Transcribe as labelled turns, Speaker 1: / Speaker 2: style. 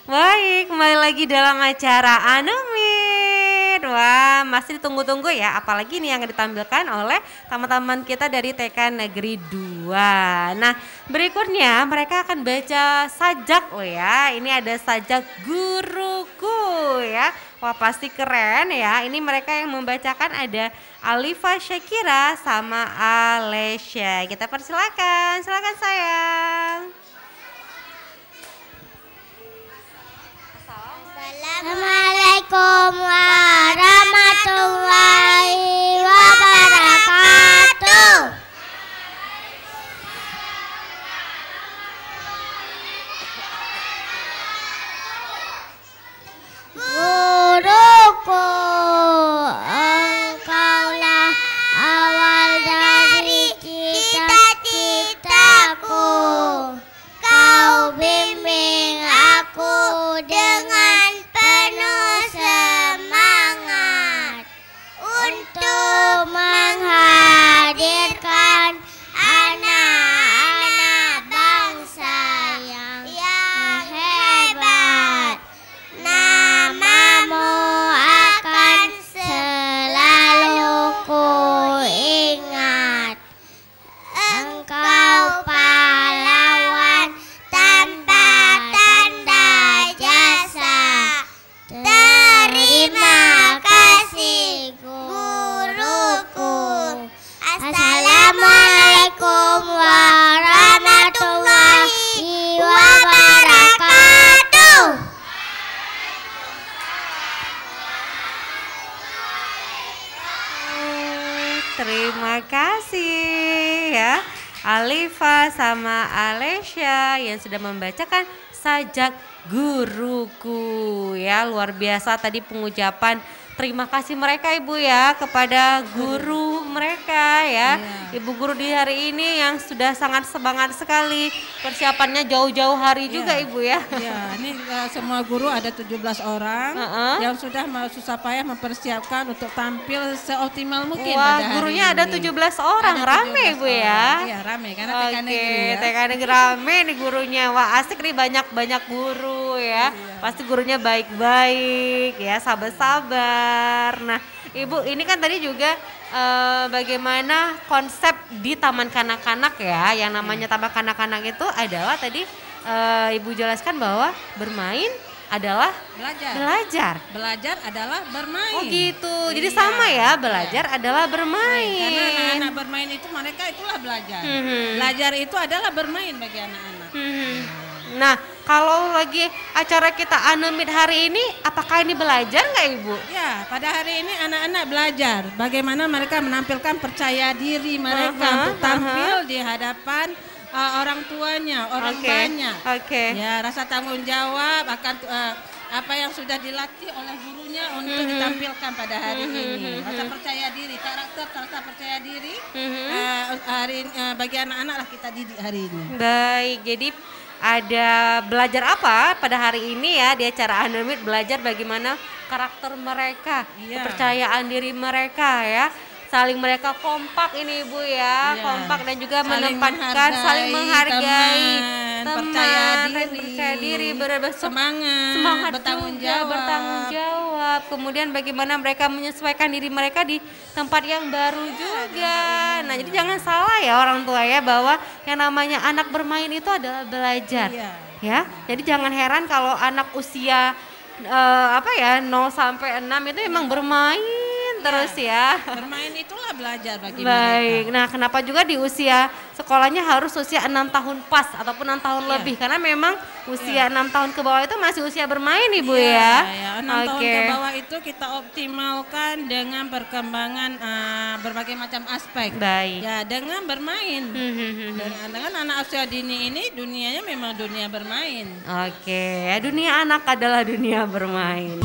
Speaker 1: Baik, kembali lagi dalam acara Anumit. Wah, masih ditunggu-tunggu ya, apalagi nih yang ditampilkan oleh teman-teman kita dari TK Negeri 2. Nah, berikutnya mereka akan baca sajak loh ya. Ini ada sajak guruku ya. Wah, pasti keren ya. Ini mereka yang membacakan ada Alifa Syakira sama Alesya. Kita persilakan. Silakan sayang.
Speaker 2: Assalamualaikum warahmatullahi wabarakatuh. Guruku, engkaulah awal dari cita-citaku. Kau bimbing aku dengan penuh semangat untuk menghadirkan anak-anak bangsa yang hebat. Namamu akan selalu ku ingat. Engkau pahlawan tanpa tanda jasa. Terima kasih guruku. Assalamualaikum warahmatullahi wabarakatuh.
Speaker 1: Terima kasih ya Alifa sama Alesya yang sudah membacakan sajak guruku ya. Luar biasa tadi pengucapan terima kasih mereka Ibu ya kepada guru mereka ya. Ibu guru di hari ini yang sudah sangat semangat sekali. Persiapannya jauh-jauh hari juga Ibu ya.
Speaker 3: Iya, ini semua guru ada 17 orang yang sudah susah payah mempersiapkan untuk tampil seoptimal mungkin
Speaker 1: Wah,
Speaker 3: pada hari
Speaker 1: gurunya
Speaker 3: ini.
Speaker 1: ada 17 orang,
Speaker 3: Ada
Speaker 1: rame
Speaker 3: 17
Speaker 1: Ibu ya.
Speaker 3: Iya, rame karena TK Negeri ya.
Speaker 1: TK Negeri rame nih gurunya. Wah, asik nih banyak-banyak guru ya. Pasti gurunya baik-baik ya, sabar-sabar. Nah, Ibu ini kan tadi juga bagaimana konsep di Taman Kanak-Kanak ya. Yang namanya Taman Kanak-Kanak itu adalah tadi Ibu jelaskan bahwa bermain adalah belajar.
Speaker 3: Belajar adalah bermain.
Speaker 1: Oh gitu. Jadi sama ya, belajar adalah bermain.
Speaker 3: Karena anak-anak bermain itu mereka itulah belajar. Belajar itu adalah bermain bagi anak-anak.
Speaker 1: Nah, kalau lagi acara kita Anumit hari ini, apakah ini belajar nggak Ibu?
Speaker 3: Ya, pada hari ini anak-anak belajar bagaimana mereka menampilkan percaya diri mereka untuk tampil di hadapan orang tuanya, orang banyak. Ya, rasa tanggung jawab akan apa yang sudah dilatih oleh gurunya untuk ditampilkan pada hari ini. Rasa percaya diri, karakter rasa percaya diri bagi anak-anak lah kita didik hari ini.
Speaker 1: Baik, jadi ada belajar apa pada hari ini ya di acara Anumit, belajar bagaimana karakter mereka, kepercayaan diri mereka ya. Saling mereka kompak ini Ibu ya, kompak dan juga menempatkan saling menghargai teman, percaya diri, semangat bertanggung jawab. Kemudian bagaimana mereka menyesuaikan diri mereka di tempat yang baru juga. Nah, jadi jangan salah ya orang tua ya bahwa yang namanya anak bermain itu adalah belajar. Ya. Jadi jangan heran kalau anak usia 0 sampai 6 itu memang bermain terus ya.
Speaker 3: Bermain itulah belajar bagi
Speaker 1: Baik.
Speaker 3: mereka.
Speaker 1: Nah, kenapa juga di usia sekolahnya harus usia 6 tahun pas ataupun 6 tahun lebih? Karena memang usia 6 tahun ke bawah itu masih usia bermain Ibu ya.
Speaker 3: 6 tahun ke bawah itu kita optimalkan dengan perkembangan berbagai macam aspek.
Speaker 1: Baik.
Speaker 3: Ya, dengan bermain. Dengan anak usia dini ini dunianya memang dunia bermain.
Speaker 1: Oke, dunia anak adalah dunia bermain.